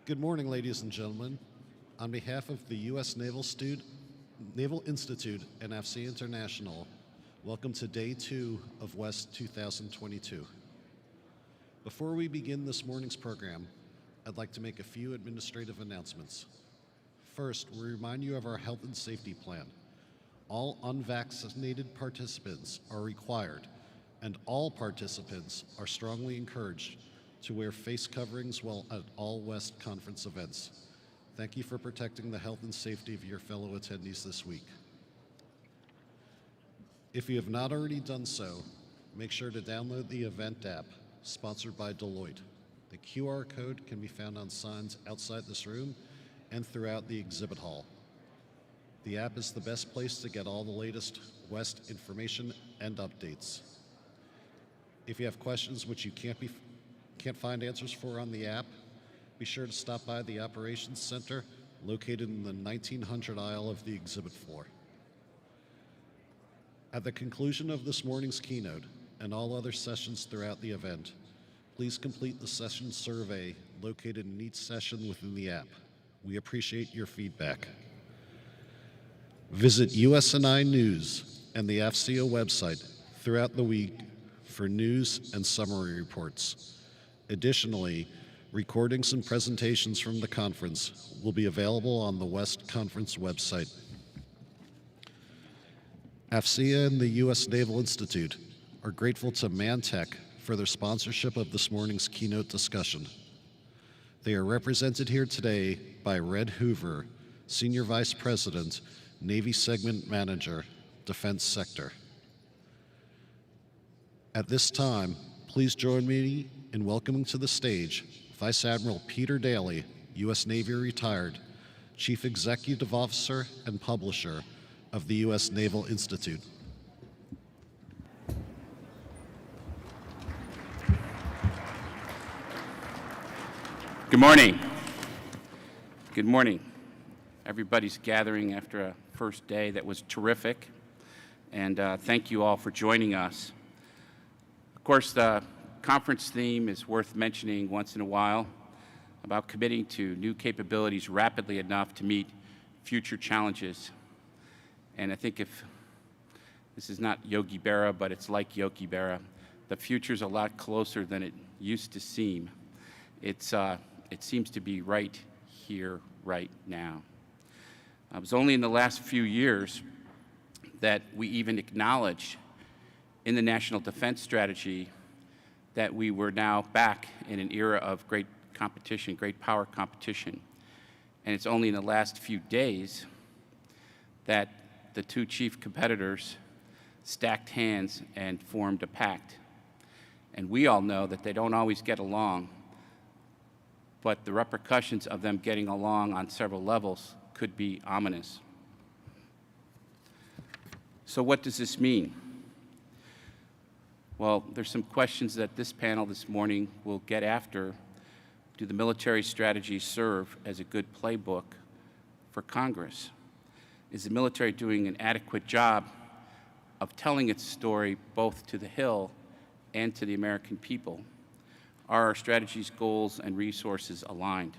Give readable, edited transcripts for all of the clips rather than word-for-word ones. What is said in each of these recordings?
Good morning, ladies and gentlemen. On behalf of the U.S. Naval Institute and AFC International, welcome to Day 2 of West 2022. Before we begin this morning's program, I'd like to make a few administrative announcements. First, we remind you of our health and safety plan. All unvaccinated participants are required, and all participants are strongly encouraged to wear face coverings while at all West Conference events. Thank you for protecting the health and safety of your fellow attendees this week. If you have not already done so, make sure to download the event app sponsored by Deloitte. The QR code can be found on signs outside this room and throughout the exhibit hall. The app is the best place to get all the latest West information and updates. If you have questions which you can't find answers for on the app, be sure to stop by the Operations Center located in the 1900 aisle of the exhibit floor. At the conclusion of this morning's keynote and all other sessions throughout the event, please complete the session survey located in each session within the app. We appreciate your feedback. Visit USNI News and the AFCEA website throughout the week for news and summary reports. Additionally, recordings and presentations from the conference will be available on the West Conference website. AFCEA and the U.S. Naval Institute are grateful to Mantech for their sponsorship of this morning's keynote discussion. They are represented here today by Red Hoover, Senior Vice President, Navy Segment Manager, Defense Sector. At this time, please join me in welcoming to the stage Vice Admiral Peter Daly, U.S. Navy retired, Chief Executive Officer and Publisher of the U.S. Naval Institute. Good morning. Good morning. Everybody's gathering after a first day that was terrific, and thank you all for joining us. Of course, the conference theme is worth mentioning once in a while about committing to new capabilities rapidly enough to meet future challenges. And I think if this is not Yogi Berra, but it's like Yogi Berra, the future's a lot closer than it used to seem. It seems to be right here, right now. It was only in the last few years that we even acknowledged in the National Defense Strategy that we were now back in an era of great competition, great power competition. And it's only in the last few days that the two chief competitors stacked hands and formed a pact. And we all know that they don't always get along, but the repercussions of them getting along on several levels could be ominous. So what does this mean? Well, there's some questions that this panel this morning will get after. Do the military strategies serve as a good playbook for Congress? Is the military doing an adequate job of telling its story both to the Hill and to the American people? Are our strategies, goals, and resources aligned?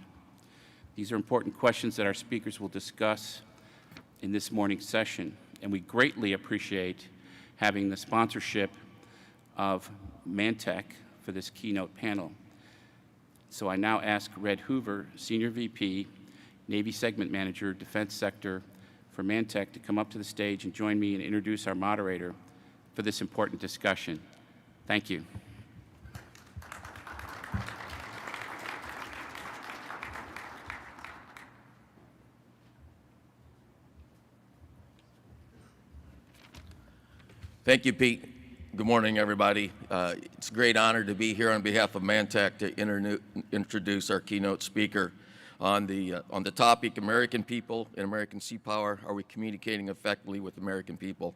These are important questions that our speakers will discuss in this morning's session, and we greatly appreciate having the sponsorship of Mantech for this keynote panel. So I now ask Red Hoover, Senior VP, Navy Segment Manager, Defense Sector for Mantech, to come up to the stage and join me and introduce our moderator for this important discussion. Thank you. Thank you, Pete. Good morning, everybody. It's a great honor to be here on behalf of Mantech to introduce our keynote speaker on the topic, American people and American Seapower. Are we communicating effectively with American people?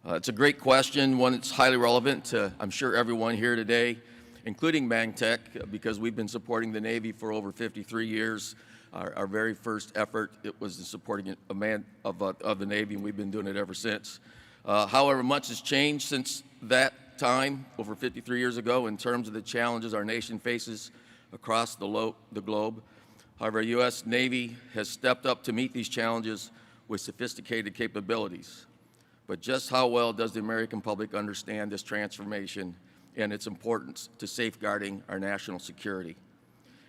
It's a great question, one that's highly relevant to, I'm sure, everyone here today, including Mantech, because we've been supporting the Navy for over 53 years. Our very first effort, it was in supporting a man of the Navy, and we've been doing it ever since. However, much has changed since that time, over 53 years ago, in terms of the challenges our nation faces across the globe. However, the U.S. Navy has stepped up to meet these challenges with sophisticated capabilities. But just how well does the American public understand this transformation and its importance to safeguarding our national security?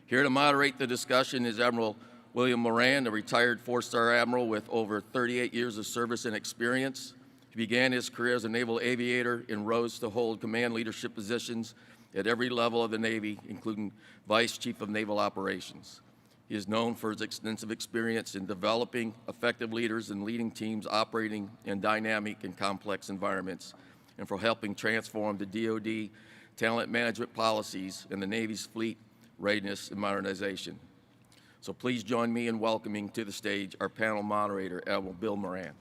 Here to moderate the discussion is Admiral William Moran, a retired four-star admiral with over 38 years of service and experience. He began his career as a naval aviator and rose to hold command leadership positions at every level of the Navy, including Vice Chief of Naval Operations. He is known for his extensive experience in developing effective leaders and leading teams operating in dynamic and complex environments, and for helping transform the DoD talent management policies and the Navy's fleet readiness and modernization. So please join me in welcoming to the stage our panel moderator, Admiral Bill Moran.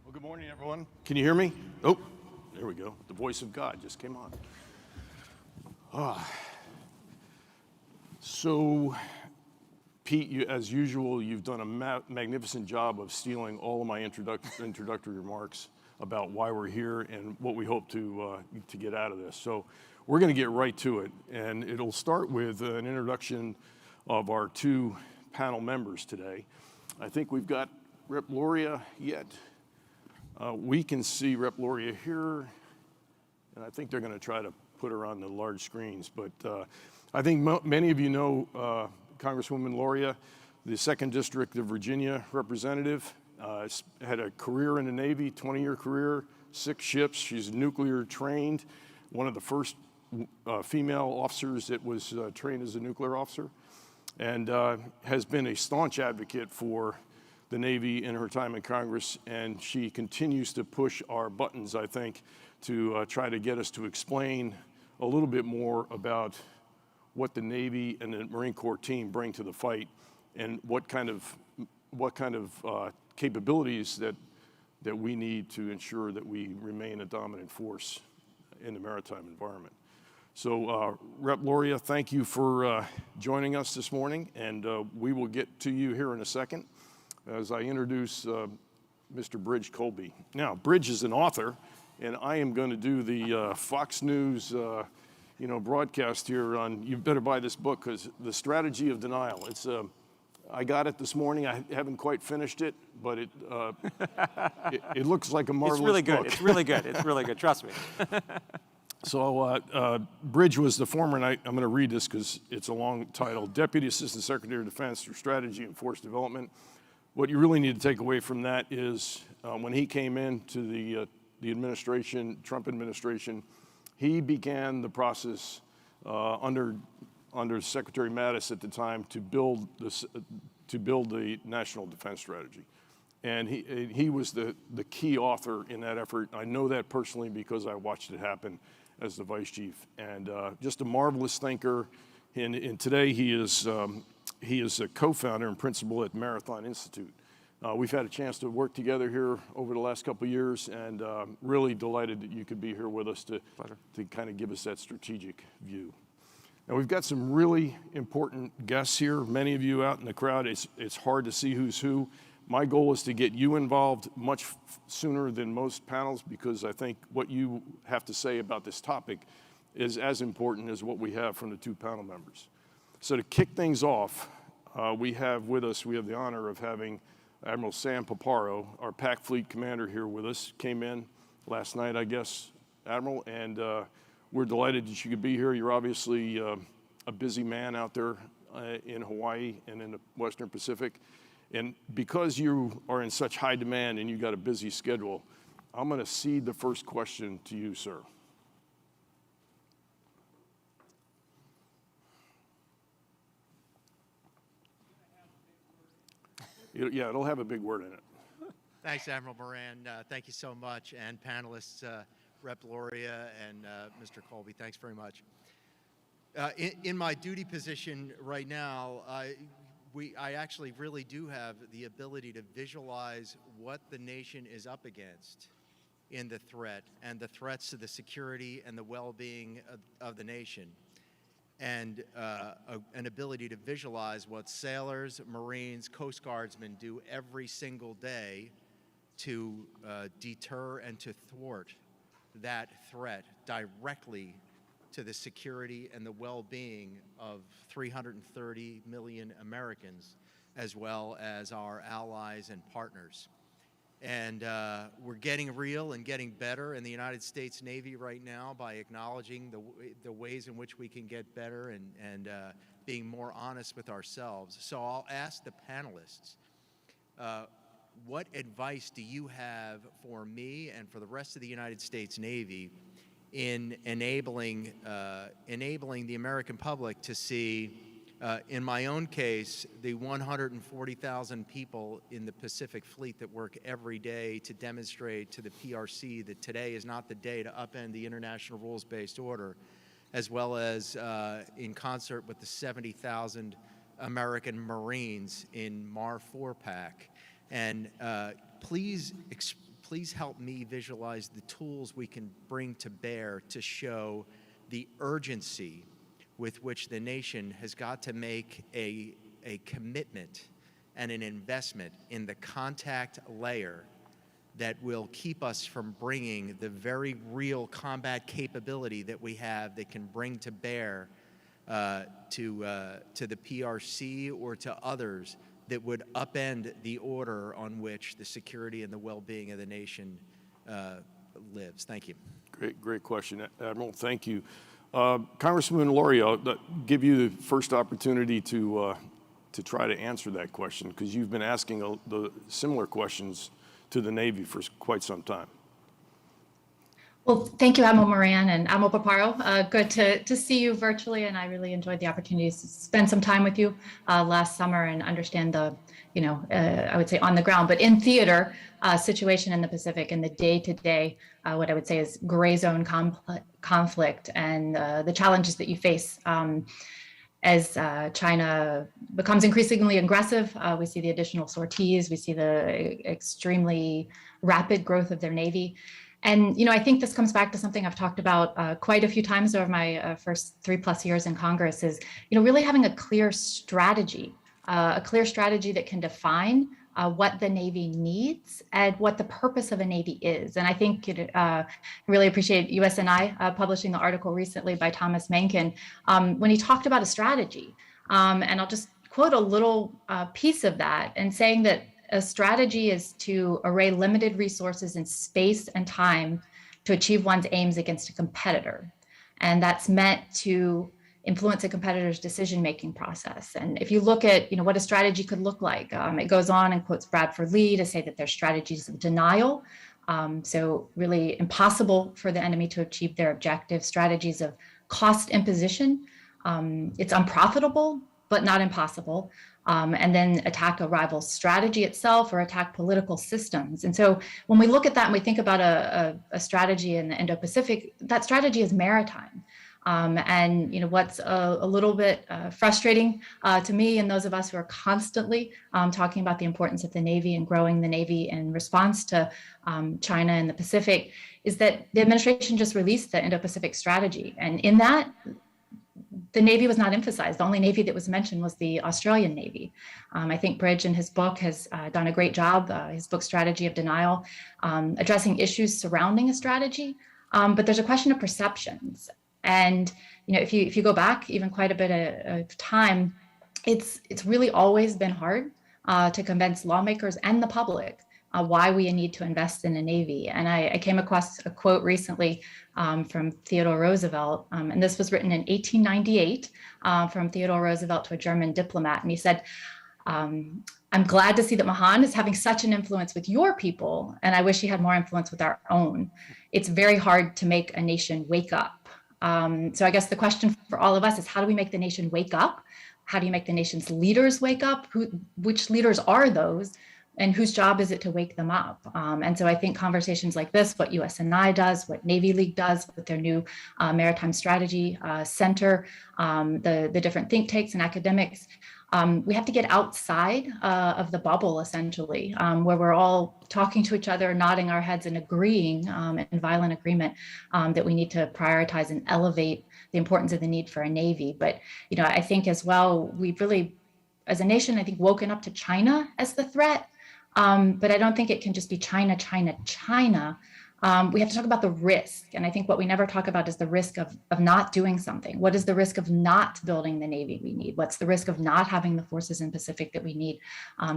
Well, good morning, everyone. Can you hear me? Oh, there we go. The voice of God just came on. So, Pete, as usual, you've done a magnificent job of stealing all of my introductory remarks about why we're here and what we hope to get out of this. So we're going to get right to it, and it'll start with an introduction of our two panel members today. I think we've got Rep. Loria yet. We can see Rep. Loria here, and I think they're going to try to put her on the large screens. But I think many of you know Congresswoman Loria, the 2nd District of Virginia representative. Had a career in the Navy, 20-year career, 6 ships. She's nuclear trained, one of the first female officers that was trained as a nuclear officer, and has been a staunch advocate for the Navy in her time in Congress, and she continues to push our buttons, I think, to try to get us to explain a little bit more about what the Navy and the Marine Corps team bring to the fight, and what kind of capabilities that we need to ensure that we remain a dominant force in the maritime environment. So, Rep. Loria, thank you for joining us this morning, and we will get to you here in a second as I introduce Mr. Bridge Colby. Now, Bridge is an author, and I am going to do the Fox News broadcast here on, you better buy this book, because The Strategy of Denial. It's I got it this morning. I haven't quite finished it, but it looks like a marvelous book. It's really good. It's really good. It's really good. Trust me. So Bridge was the former, and I'm going to read this because it's a long title, Deputy Assistant Secretary of Defense for Strategy and Force Development. What you really need to take away from that is when he came into the administration, Trump administration, he began the process under Secretary Mattis at the time to build the National Defense Strategy. And he was the key author in that effort. I know that personally because I watched it happen as the Vice Chief. And just a marvelous thinker. And today he is a co-founder and principal at Marathon Institute. We've had a chance to work together here over the last couple of years, and really delighted that you could be here with us to kind of give us that strategic view. Now, we've got some really important guests here. Many of you out in the crowd, it's hard to see who's who. My goal is to get you involved much sooner than most panels, because I think what you have to say about this topic is as important as what we have from the two panel members. So to kick things off, we have the honor of having Admiral Sam Paparo, our PAC Fleet Commander, here with us. Came in last night, I guess, Admiral, and we're delighted that you could be here. You're obviously a busy man out there in Hawaii and in the Western Pacific. And because you are in such high demand and you've got a busy schedule, I'm going to cede the first question to you, sir. Yeah, it'll have a big word in it. Thanks, Admiral Moran. Thank you so much. And panelists, Rep. Loria and Mr. Colby, thanks very much. In my duty position right now, I actually really do have the ability to visualize what the nation is up against in the threat and the threats to the security and the well-being of the nation. And an ability to visualize what sailors, Marines, Coast Guardsmen do every single day to deter and to thwart that threat directly to the security and the well-being of 330 million Americans, as well as our allies and partners. And we're getting real and getting better in the United States Navy right now by acknowledging the ways in which we can get better and being more honest with ourselves. So I'll ask the panelists, what advice do you have for me and for the rest of the United States Navy in enabling the American public to see, in my own case, the 140,000 people in the Pacific Fleet that work every day to demonstrate to the PRC that today is not the day to upend the international rules-based order, as well as in concert with the 70,000 American Marines in MAR 4-PAC. And please help me visualize the tools we can bring to bear to show the urgency with which the nation has got to make a commitment and an investment in the contact layer that will keep us from bringing the very real combat capability that we have that can bring to bear to the PRC or to others that would upend the order on which the security and the well-being of the nation lives. Thank you. Great question, Admiral. Thank you. Congresswoman Laurie, I'll give you the first opportunity to try to answer that question, because you've been asking the similar questions to the Navy for quite some time. Well, thank you, Admiral Moran and Admiral Paparo. Good to see you virtually, and I really enjoyed the opportunity to spend some time with you last summer and understand the, I would say on the ground, but in theater situation in the Pacific and the day-to-day, what I would say is gray zone conflict and the challenges that you face as China becomes increasingly aggressive. We see the additional sorties, we see the extremely rapid growth of their Navy. And, I think this comes back to something I've talked about quite a few times over my first 3+ years in Congress is, really having a clear strategy that can define what the Navy needs and what the purpose of a Navy is. And I think I really appreciate USNI publishing the article recently by Thomas Mencken when he talked about a strategy. And I'll just quote a little piece of that and saying that a strategy is to array limited resources in space and time to achieve one's aims against a competitor. And that's meant to influence a competitor's decision-making process. And if you look at, what a strategy could look like, it goes on and quotes Bradford Lee to say that there's strategies of denial. So really impossible for the enemy to achieve their objective, strategies of cost imposition. It's unprofitable, but not impossible. And then attack a rival's strategy itself or attack political systems. And so when we look at that and we think about a strategy in the Indo-Pacific, that strategy is maritime. And what's a little bit frustrating to me and those of us who are constantly talking about the importance of the Navy and growing the Navy in response to China and the Pacific is that the administration just released the Indo-Pacific strategy. And in that, the Navy was not emphasized. The only Navy that was mentioned was the Australian Navy. I think Bridge in his book has done a great job, his book, Strategy of Denial, addressing issues surrounding a strategy. But there's a question of perceptions. And if you go back even quite a bit of time, it's really always been hard to convince lawmakers and the public why we need to invest in a Navy. And I came across a quote recently from Theodore Roosevelt, and this was written in 1898 from Theodore Roosevelt to a German diplomat. And he said, I'm glad to see that Mahan is having such an influence with your people, and I wish he had more influence with our own. It's very hard to make a nation wake up. So I guess the question for all of us is, how do we make the nation wake up? How do you make the nation's leaders wake up? Which leaders are those? And whose job is it to wake them up? And so I think conversations like this, what USNI does, what Navy League does with their new Maritime Strategy Center, the different think tanks and academics, we have to get outside of the bubble, essentially, where we're all talking to each other, nodding our heads and agreeing in violent agreement that we need to prioritize and elevate the importance of the need for a Navy. But, I think as well, we've really, as a nation, I think, woken up to China as the threat. But I don't think it can just be China, China, China. We have to talk about the risk. And I think what we never talk about is the risk of not doing something. What is the risk of not building the Navy we need? What's the risk of not having the forces in Pacific that we need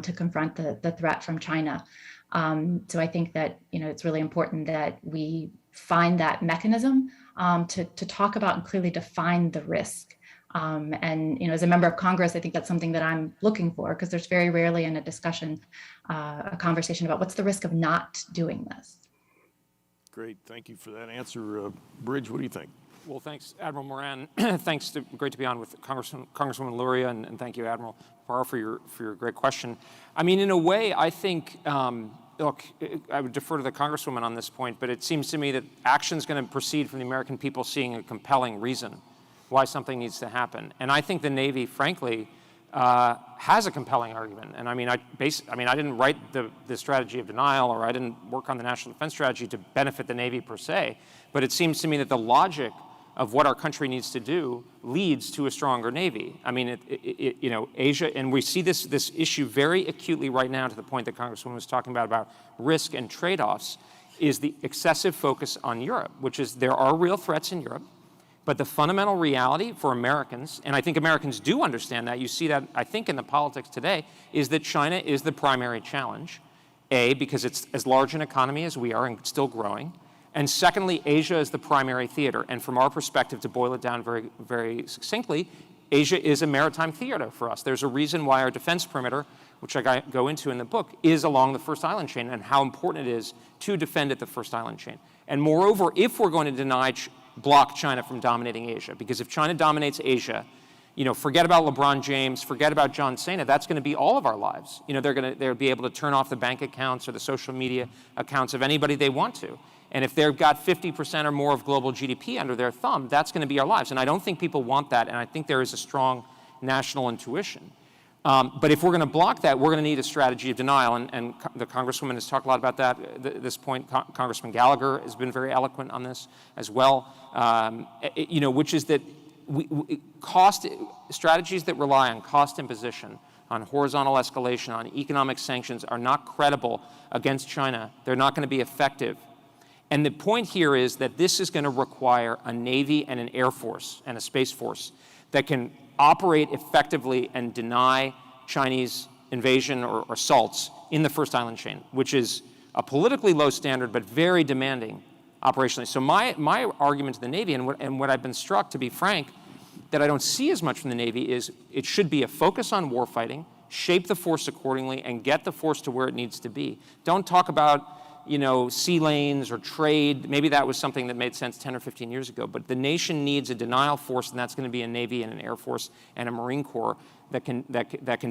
to confront the threat from China? So I think that, it's really important that we find that mechanism to talk about and clearly define the risk. And as a member of Congress, I think that's something that I'm looking for, because there's very rarely in a discussion, a conversation about what's the risk of not doing this. Great, thank you for that answer. Bridge, what do you think? Well, thanks, Admiral Moran. Great to be on with Congresswoman Luria, and thank you, Admiral Paparo, for your great question. I mean, in a way, I think, look, I would defer to the Congresswoman on this point, but it seems to me that action is going to proceed from the American people seeing a compelling reason why something needs to happen. And I think the Navy, frankly, has a compelling argument. And I mean, I didn't write the strategy of denial, or I didn't work on the national defense strategy to benefit the Navy per se, but it seems to me that the logic of what our country needs to do leads to a stronger Navy. I mean, Asia, and we see this issue very acutely right now, to the point that Congresswoman was talking about risk and trade-offs, is the excessive focus on Europe, which is there are real threats in Europe. But the fundamental reality for Americans, and I think Americans do understand that, you see that, I think, in the politics today, is that China is the primary challenge. A, because it's as large an economy as we are and still growing. And secondly, Asia is the primary theater. And from our perspective, to boil it down very, very succinctly, Asia is a maritime theater for us. There's a reason why our defense perimeter, which I go into in the book, is along the first island chain, and how important it is to defend at the first island chain. And moreover, if we're going to block China from dominating Asia, because if China dominates Asia, forget about LeBron James, forget about John Cena, that's going to be all of our lives. They'll be able to turn off the bank accounts or the social media accounts of anybody they want to. And if they've got 50% or more of global GDP under their thumb, that's going to be our lives. And I don't think people want that, and I think there is a strong national intuition. But if we're going to block that, we're going to need a strategy of denial, and the Congresswoman has talked a lot about that at this point. Congressman Gallagher has been very eloquent on this as well, which is that strategies that rely on cost imposition, on horizontal escalation, on economic sanctions are not credible against China. They're not going to be effective. And the point here is that this is going to require a Navy and an Air Force and a Space Force that can operate effectively and deny Chinese invasion or assaults in the first island chain, which is a politically low standard but very demanding operationally. So my argument to the Navy, and what I've been struck, to be frank, that I don't see as much from the Navy, is it should be a focus on warfighting, shape the force accordingly, and get the force to where it needs to be. Don't talk about sea lanes or trade. Maybe that was something that made sense 10 or 15 years ago, but the nation needs a denial force, and that's going to be a Navy and an Air Force and a Marine Corps that can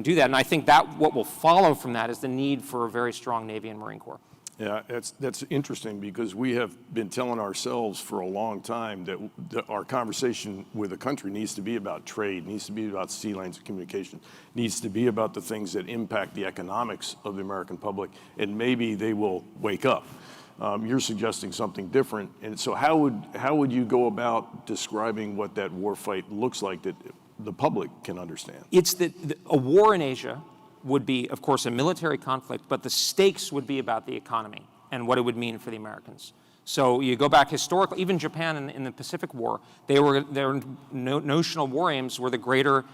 do that. And I think that what will follow from that is the need for a very strong Navy and Marine Corps. Yeah, that's interesting, because we have been telling ourselves for a long time that our conversation with the country needs to be about trade, needs to be about sea lanes of communication, needs to be about the things that impact the economics of the American public, and maybe they will wake up. You're suggesting something different, and so how would you go about describing what that war fight looks like that the public can understand? It's that a war in Asia would be, of course, a military conflict, but the stakes would be about the economy and what it would mean for the Americans. So you go back historically, even Japan in the Pacific War, their notional war aims were the greater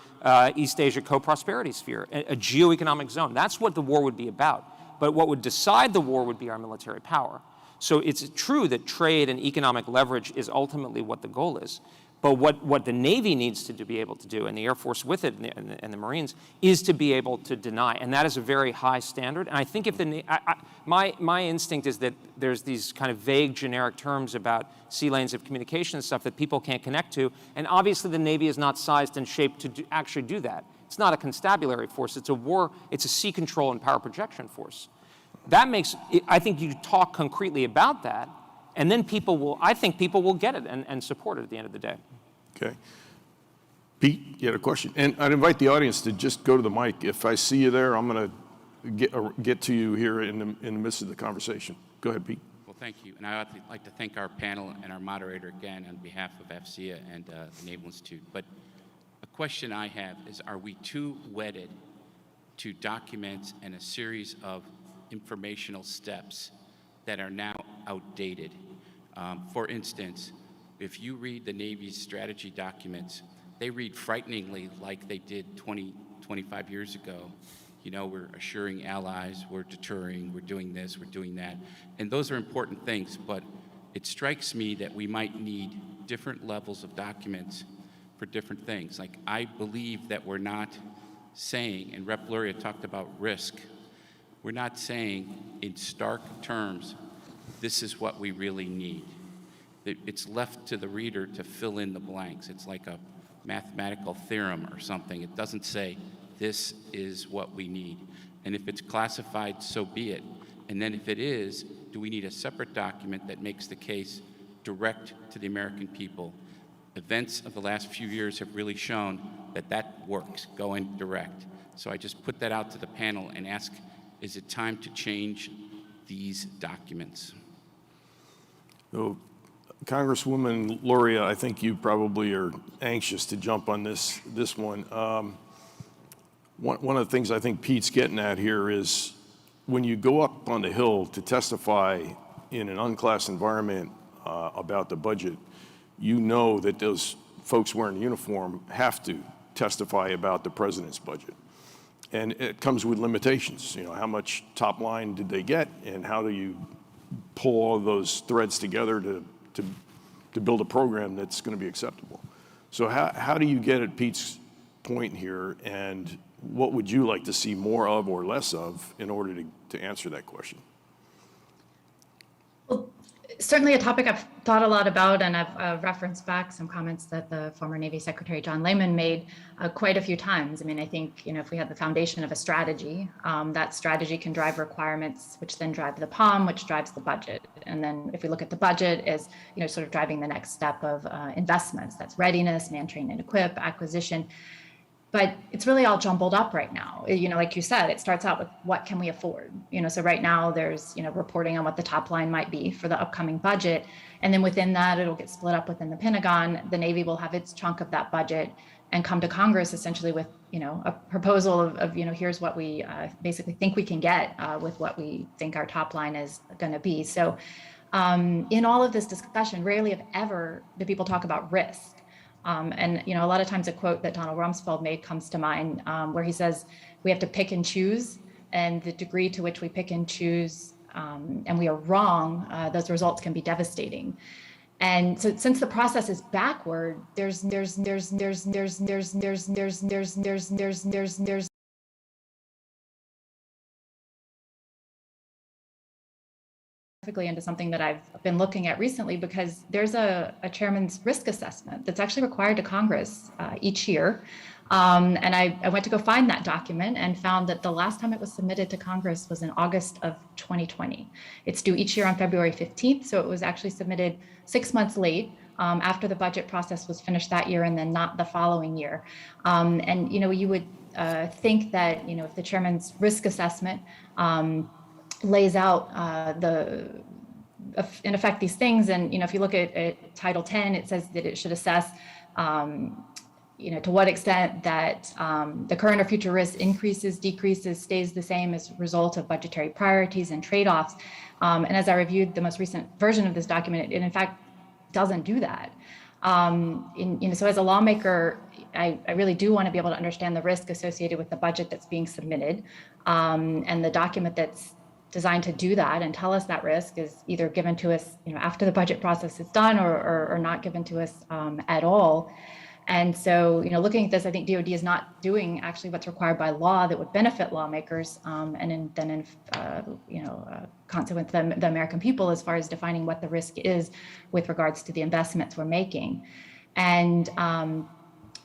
East Asia co-prosperity sphere, a geoeconomic zone. That's what the war would be about. But what would decide the war would be our military power. So it's true that trade and economic leverage is ultimately what the goal is. But what the Navy needs to be able to do, and the Air Force with it, and the Marines, is to be able to deny. And that is a very high standard. And I think if my instinct is that there's these kind of vague, generic terms about sea lanes of communication and stuff that people can't connect to. And obviously the Navy is not sized and shaped to actually do that. It's not a constabulary force. It's a sea control and power projection force. I think you talk concretely about that, and then I think people will get it and support it at the end of the day. Okay. Pete, you had a question? And I'd invite the audience to just go to the mic. If I see you there, I'm going to get to you here in the midst of the conversation. Go ahead, Pete. Well, thank you. And I'd like to thank our panel and our moderator again on behalf of FCA and the Naval Institute. But a question I have is, are we too wedded to documents and a series of informational steps that are now outdated. For instance, if you read the Navy's strategy documents, they read frighteningly like they did 20, 25 years ago. You know, we're assuring allies, we're deterring, we're doing this, we're doing that. And those are important things, but it strikes me that we might need different levels of documents for different things. Like, I believe that we're not saying, and Rep. Luria talked about risk, we're not saying in stark terms, this is what we really need. It's left to the reader to fill in the blanks. It's like a mathematical theorem or something. It doesn't say, this is what we need. And if it's classified, so be it. And then if it is, do we need a separate document that makes the case direct to the American people? Events of the last few years have really shown that that works, going direct. So I just put that out to the panel and ask, is it time to change these documents? So, Congresswoman Luria, I think you probably are anxious to jump on this one. One of the things I think Pete's getting at here is when you go up on the Hill to testify in an unclassed environment about the budget, you know that those folks wearing uniform have to testify about the president's budget. And it comes with limitations. You know, how much top line did they get, and how do you pull all of those threads together to build a program that's going to be acceptable? So how do you get at Pete's point here, and what would you like to see more of or less of in order to answer that question? Well, certainly a topic I've thought a lot about, and I've referenced back some comments that the former Navy Secretary John Lehman made quite a few times. I mean, I think, you know, if we had the foundation of a strategy, that strategy can drive requirements, which then drive the POM, which drives the budget. And then if we look at the budget as, you know, sort of driving the next step of investments, that's readiness, man, train, and equip, acquisition. But it's really all jumbled up right now. You know, like you said, it starts out with what can we afford? You know, so right now there's, you know, reporting on what the top line might be for the upcoming budget. And then within that, it'll get split up within the Pentagon. The Navy will have its chunk of that budget and come to Congress essentially with, you know, a proposal of you know, here's what we basically think we can get with what we think our top line is going to be. So in all of this discussion, rarely if ever do people talk about risk. And, you know, a lot of times a quote that Donald Rumsfeld made comes to mind where he says, we have to pick and choose, and the degree to which we pick and choose and we are wrong, those results can be devastating. And so since the process is backward, there's into something that I've been looking at recently, because there's a chairman's risk assessment that's actually required to Congress each year. And I went to go find that document and found that the last time it was submitted to Congress was in August of 2020. It's due each year on February 15th. So it was actually submitted 6 months late after the budget process was finished that year, and then not the following year. And, you know, you would think that, you know, if the chairman's risk assessment lays out in effect these things, and, you know, if you look at Title 10, it says that it should assess you know, to what extent that the current or future risk increases, decreases, stays the same as a result of budgetary priorities and trade-offs. And as I reviewed the most recent version of this document, it in fact doesn't do that. You know, so as a lawmaker, I really do want to be able to understand the risk associated with the budget that's being submitted, and the document that's designed to do that and tell us that risk is either given to us, you know, after the budget process is done, or not given to us at all. And so, you know, looking at this, I think DoD is not doing actually what's required by law that would benefit lawmakers, and then in you know, consequence the American people, as far as defining what the risk is with regards to the investments we're making. And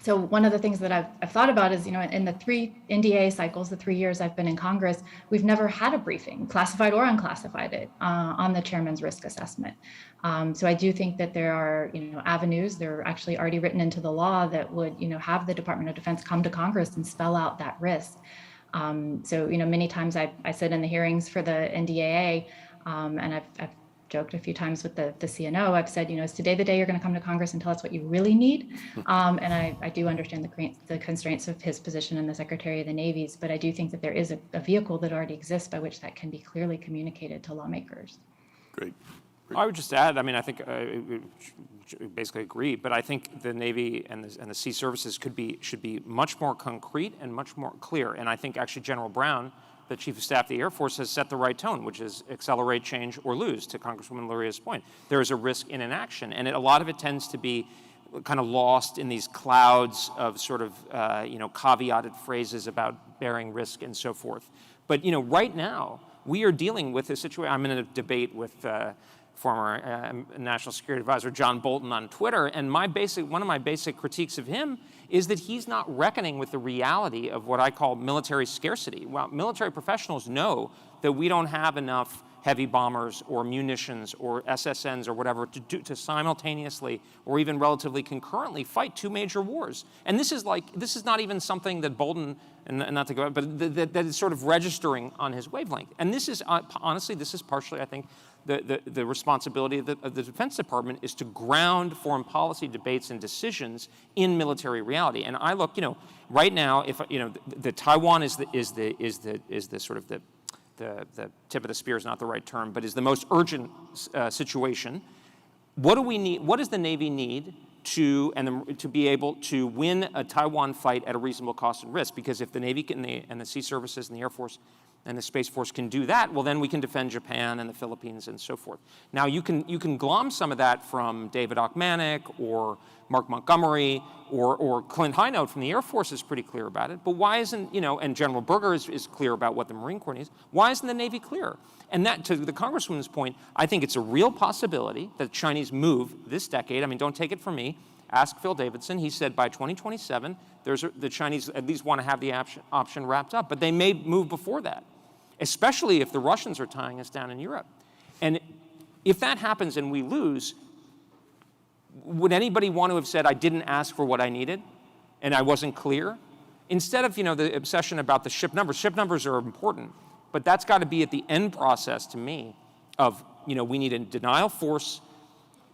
so one of the things that I've thought about is, you know, in the 3 NDA cycles, the 3 years I've been in Congress, we've never had a briefing, classified or unclassified, on the chairman's risk assessment. So I do think that there are, you know, avenues, they're actually already written into the law that would, you know, have the Department of Defense come to Congress and spell out that risk. So, you know, many times I sit in the hearings for the NDAA, and I've joked a few times with the CNO. I've said, is today the day you're going to come to Congress and tell us what you really need? And I do understand the constraints of his position in the Secretary of the Navy's, but I do think that there is a vehicle that already exists by which that can be clearly communicated to lawmakers. Great. I would just add, I think basically agree, but I think the Navy and the Sea Services should be much more concrete and much more clear. And I think actually General Brown, the Chief of Staff of the Air Force, has set the right tone, which is accelerate, change, or lose, to Congresswoman Luria's point. There is a risk in inaction, and a lot of it tends to be kind of lost in these clouds of sort of, caveated phrases about bearing risk and so forth. But, right now, we are dealing with a situation. I'm in a debate with former National Security Advisor John Bolton on Twitter, and one of my basic critiques of him is that he's not reckoning with the reality of what I call military scarcity. Well, military professionals know that we don't have enough heavy bombers or munitions or SSNs or whatever to simultaneously or even relatively concurrently fight two major wars. And this is not even something that Bolton, and not to go, but that is sort of registering on his wavelength. And this is honestly, this is partially, I think, the responsibility of the Defense Department is to ground foreign policy debates and decisions in military reality. And I look, right now, if the Taiwan is the sort of the tip of the spear is not the right term, but is the most urgent situation. What do we need? What does the Navy need to be able to win a Taiwan fight at a reasonable cost and risk? Because if the Navy and the Sea Services and the Air Force and the Space Force can do that, well, then we can defend Japan and the Philippines and so forth. Now, you can glom some of that from David Ochmanek or Mark Montgomery or Clint Highnote from the Air Force is pretty clear about it. But why isn't, and General Berger is clear about what the Marine Corps needs. Why isn't the Navy clear? And that, to the Congresswoman's point, I think it's a real possibility that the Chinese move this decade. I mean, don't take it from me. Ask Phil Davidson. He said by 2027, the Chinese at least want to have the option wrapped up. But they may move before that, especially if the Russians are tying us down in Europe. And if that happens and we lose, would anybody want to have said, I didn't ask for what I needed and I wasn't clear? Instead of, the obsession about the ship numbers are important, but that's got to be at the end process to me of, we need a denial force,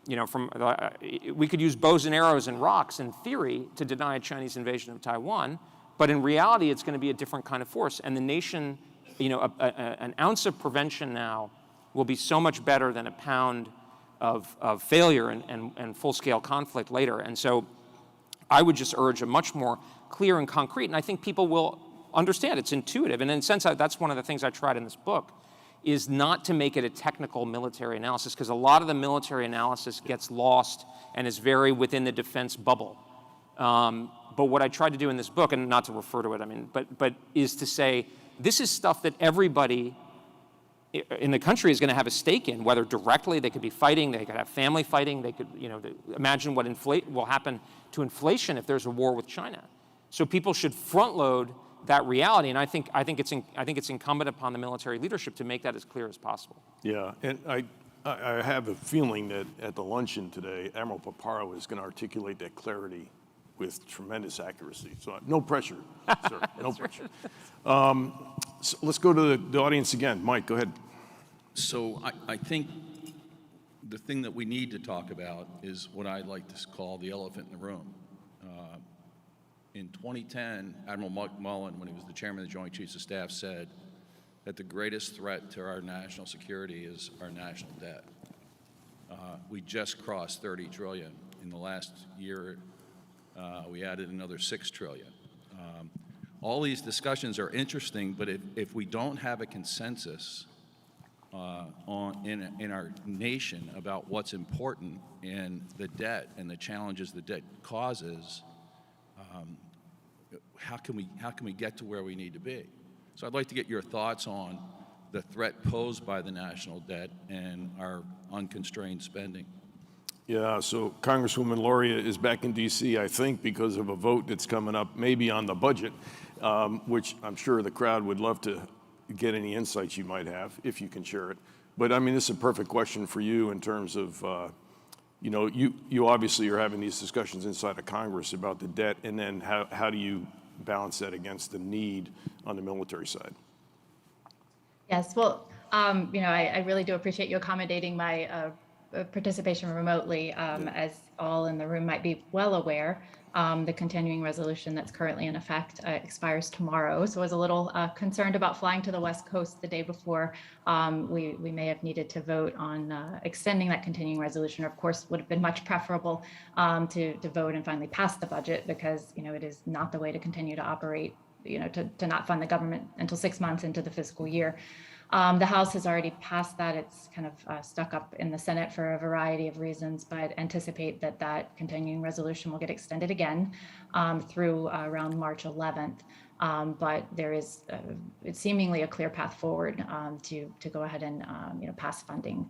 we could use bows and arrows and rocks in theory to deny a Chinese invasion of Taiwan, but in reality, it's going to be a different kind of force. And the nation, an ounce of prevention now will be so much better than a pound of failure and full-scale conflict later. And so I would just urge a much more clear and concrete, and I think people will understand. It's intuitive. And in a sense, that's one of the things I tried in this book, is not to make it a technical military analysis, because a lot of the military analysis gets lost and is very within the defense bubble. But what I tried to do in this book, and not to refer to it, but is to say, this is stuff that everybody in the country is going to have a stake in, whether directly, they could be fighting, they could have family fighting, they could, imagine what will happen to inflation if there's a war with China. So people should front load that reality, and I think it's incumbent upon the military leadership to make that as clear as possible. Yeah, and I have a feeling that at the luncheon today, Admiral Paparo is going to articulate that clarity with tremendous accuracy. So no pressure, sir, no pressure. So let's go to the audience again. Mike, go ahead. So I think the thing that we need to talk about is what I like to call the elephant in the room. In 2010, Admiral Mullen, when he was the chairman of the Joint Chiefs of Staff, said that the greatest threat to our national security is our national debt. We just crossed 30 trillion. In the last year, we added another 6 trillion. All these discussions are interesting, but if we don't have a consensus in our nation about what's important in the debt and the challenges the debt causes, how can we get to where we need to be? So I'd like to get your thoughts on the threat posed by the national debt and our unconstrained spending. Yeah, so Congresswoman Luria is back in D.C., I think, because of a vote that's coming up, maybe on the budget, which I'm sure the crowd would love to get any insights you might have, if you can share it. But I mean, this is a perfect question for you in terms of, you obviously are having these discussions inside of Congress about the debt, and then how do you balance that against the need on the military side? Yes, well, I really do appreciate you accommodating my participation remotely. As all in the room might be well aware, the continuing resolution that's currently in effect expires tomorrow. So I was a little concerned about flying to the West Coast the day before. We may have needed to vote on extending that continuing resolution. Of course, would have been much preferable to vote and finally pass the budget, because it is not the way to continue to operate, to not fund the government until 6 months into the fiscal year. The House has already passed that. It's kind of stuck up in the Senate for a variety of reasons, but anticipate that continuing resolution will get extended again through around March 11th. But there is it's seemingly a clear path forward to go ahead and pass funding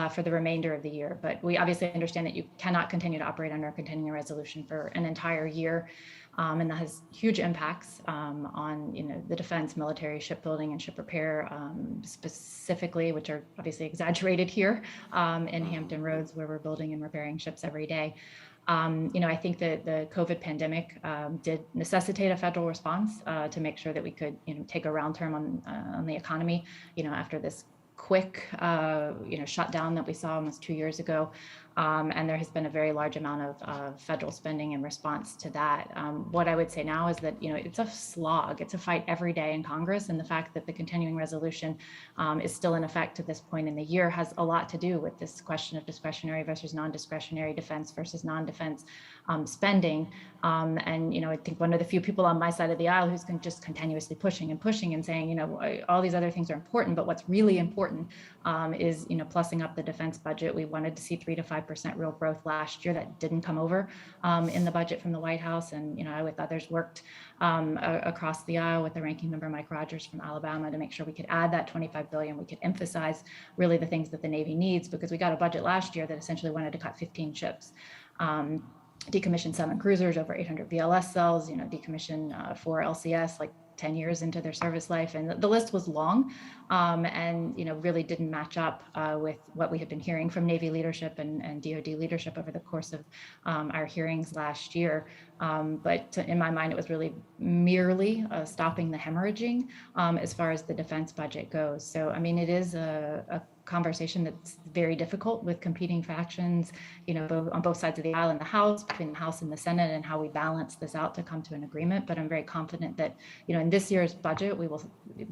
for the remainder of the year. But we obviously understand that you cannot continue to operate under a continuing resolution for an entire year. And that has huge impacts on the defense, military, shipbuilding, and ship repair specifically, which are obviously exaggerated here in Hampton Roads, where we're building and repairing ships every day. I think that the COVID pandemic did necessitate a federal response to make sure that we could take a round term on the economy after this quick shutdown that we saw almost 2 years ago. And there has been a very large amount of federal spending in response to that. What I would say now is that it's a slog. It's a fight every day in Congress, and the fact that the continuing resolution is still in effect to this point in the year has a lot to do with this question of discretionary versus non-discretionary, defense versus non-defense spending. And I think one of the few people on my side of the aisle who's just continuously pushing and saying all these other things are important, but what's really important is plussing up the defense budget. We wanted to see 3 to 5% real growth last year. That didn't come over in the budget from the White House. And I, with others, worked across the aisle with the ranking member Mike Rogers from Alabama to make sure we could add that $25 billion. We could emphasize really the things that the Navy needs, because we got a budget last year that essentially wanted to cut 15 ships. Decommission 7 cruisers, over 800 VLS cells, decommission 4 LCS, like 10 years into their service life. And the list was long and, really didn't match up with what we had been hearing from Navy leadership and DoD leadership over the course of our hearings last year. But in my mind, it was really merely stopping the hemorrhaging as far as the defense budget goes. So, it is a conversation that's very difficult with competing factions, on both sides of the aisle in the House, between the House and the Senate, and how we balance this out to come to an agreement. But I'm very confident that, in this year's budget, we will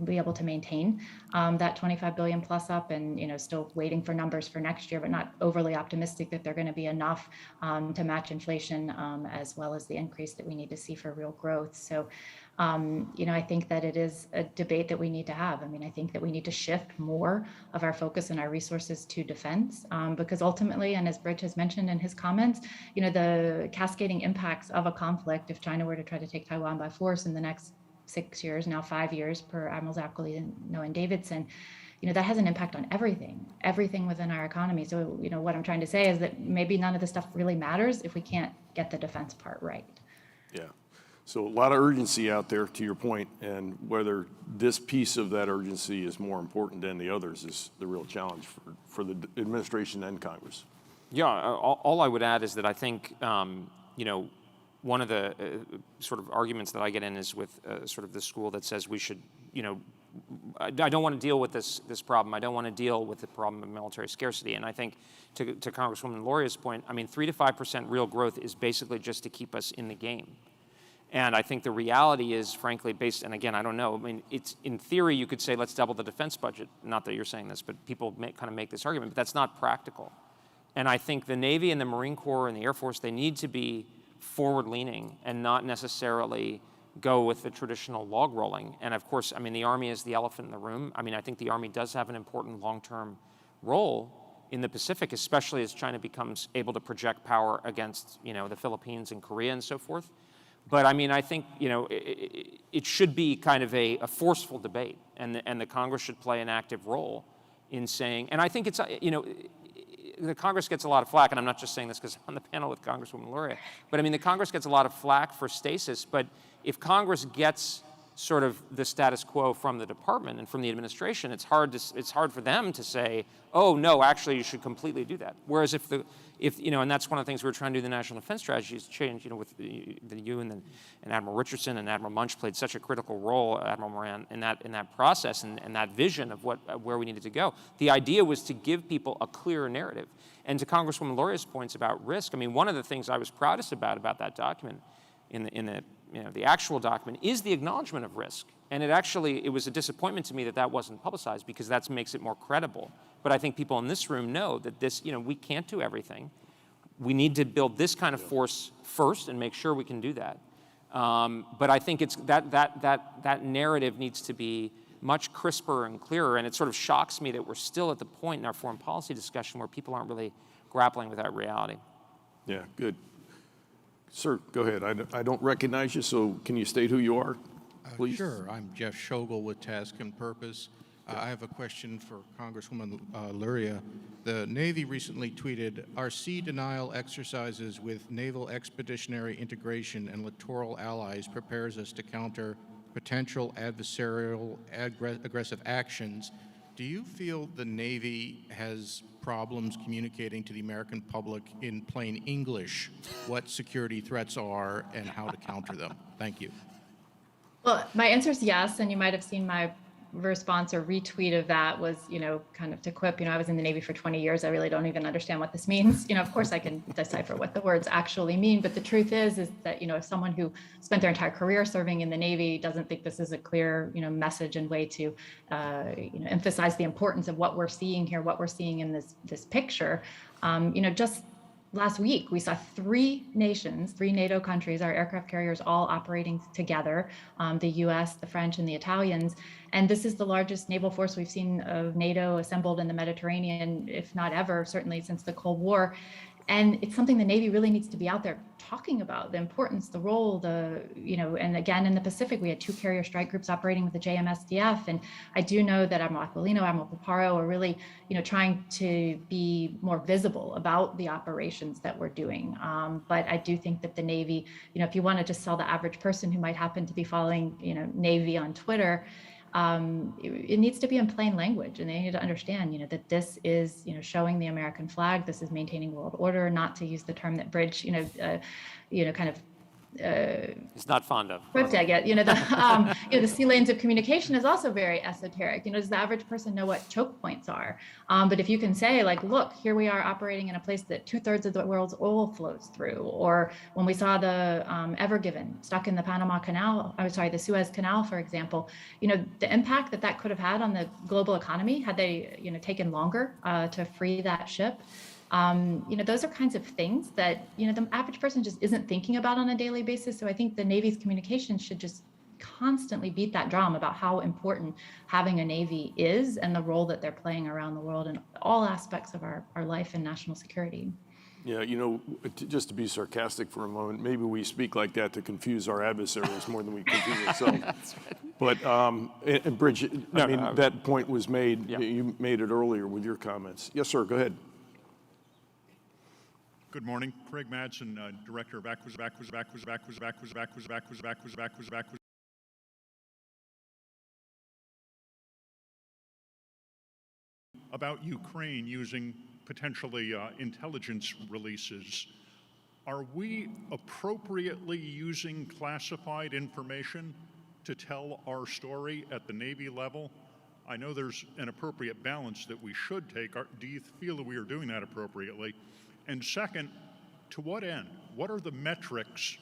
be able to maintain that 25 billion plus up, and, still waiting for numbers for next year, but not overly optimistic that they're going to be enough to match inflation as well as the increase that we need to see for real growth. So, I think that it is a debate that we need to have. I think that we need to shift more of our focus and our resources to defense, because ultimately, and as Bridge has mentioned in his comments, the cascading impacts of a conflict, if China were to try to take Taiwan by force in the next 6 years, now 5 years, per Admirals Ackley and Davidson, that has an impact on everything within our economy. So, what I'm trying to say is that maybe none of this stuff really matters if we can't get the defense part right. Yeah. So a lot of urgency out there, to your point, and whether this piece of that urgency is more important than the others is the real challenge for the administration and Congress. Yeah, all I would add is that I think, one of the sort of arguments that I get in is with sort of the school that says we should, I don't want to deal with this problem. I don't want to deal with the problem of military scarcity. And I think, to Congresswoman Loria's point, 3 to 5% real growth is basically just to keep us in the game. And I think the reality is, frankly, based, and again, I don't know, it's in theory, you could say, let's double the defense budget. Not that you're saying this, but people kind of make this argument, but that's not practical. And I think the Navy and the Marine Corps and the Air Force, they need to be forward-leaning and not necessarily go with the traditional log rolling. And of course, the Army is the elephant in the room. I think the Army does have an important long-term role in the Pacific, especially as China becomes able to project power against, the Philippines and Korea and so forth. But I think, it should be kind of a forceful debate, and the Congress should play an active role in saying, and I think it's, the Congress gets a lot of flack, and I'm not just saying this because I'm on the panel with Congresswoman Luria, but the Congress gets a lot of flack for stasis, but if Congress gets sort of the status quo from the department and from the administration, it's hard for them to say, oh no, actually you should completely do that. Whereas if and that's one of the things we were trying to do in the National Defense Strategy is change, with you and Admiral Richardson and Admiral Munch played such a critical role, Admiral Moran, in that process and that vision of where we needed to go. The idea was to give people a clearer narrative. And to Congresswoman Luria's points about risk, I mean, one of the things I was proudest about that document, the actual document, is the acknowledgement of risk. And it was a disappointment to me that wasn't publicized, because that makes it more credible. But I think people in this room know that this, we can't do everything. We need to build this kind of force first and make sure we can do that. But I think it's that narrative needs to be much crisper and clearer, and it sort of shocks me that we're still at the point in our foreign policy discussion where people aren't really grappling with that reality. Yeah, good. Sir, go ahead. I don't recognize you, so can you state who you are, please? Sure. I'm Jeff Schogel with Task and Purpose. I have a question for Congresswoman Luria. The Navy recently tweeted, "Our sea denial exercises with naval expeditionary integration and littoral allies prepares us to counter potential adversarial aggressive actions." Do you feel the Navy has problems communicating to the American public in plain English what security threats are and how to counter them? Thank you. Well, my answer is yes, and you might have seen my response or retweet of that was, kind of to quip, I was in the Navy for 20 years. I really don't even understand what this means. Of course I can decipher what the words actually mean, but the truth is that, if someone who spent their entire career serving in the Navy doesn't think this is a clear, message and way to, emphasize the importance of what we're seeing here, what we're seeing in this picture, just last week, we saw 3 nations, 3 NATO countries, our aircraft carriers all operating together, the US, the French, and the Italians. And this is the largest naval force we've seen of NATO assembled in the Mediterranean, if not ever, certainly since the Cold War. And it's something the Navy really needs to be out there talking about, the importance, the role, and again, in the Pacific, we had 2 carrier strike groups operating with the JMSDF. And I do know that Admiral Aquilino, Admiral Paparo are really, trying to be more visible about the operations that we're doing. But I do think that the Navy, if you want to just sell the average person who might happen to be following, Navy on Twitter, it needs to be in plain language, and they need to understand, that this is, showing the American flag. This is maintaining world order. Not to use the term that Bridge, kind of. It's not fond of. Cryptic, the sea lanes of communication is also very esoteric. Does the average person know what choke points are? But if you can say, look, here we are operating in a place that 2/3 of the world's oil flows through, or when we saw the Ever Given stuck in the the Suez Canal, for example, the impact that could have had on the global economy had they, taken longer to free that ship. Those are kinds of things that, the average person just isn't thinking about on a daily basis. So I think the Navy's communications should just constantly beat that drum about how important having a Navy is and the role that they're playing around the world in all aspects of our life and national security. Yeah, just to be sarcastic for a moment, maybe we speak like that to confuse our adversaries more than we confuse ourselves. That's right. But, and Bridge, that point was made, you made it earlier with your comments. Yes, sir, go ahead. Good morning, Craig Madsen, Director of about Ukraine using potentially intelligence releases. Are we appropriately using classified information to tell our story at the Navy level? I know there's an appropriate balance that we should take. Do you feel that we are doing that appropriately? And second, to what end? What are the metrics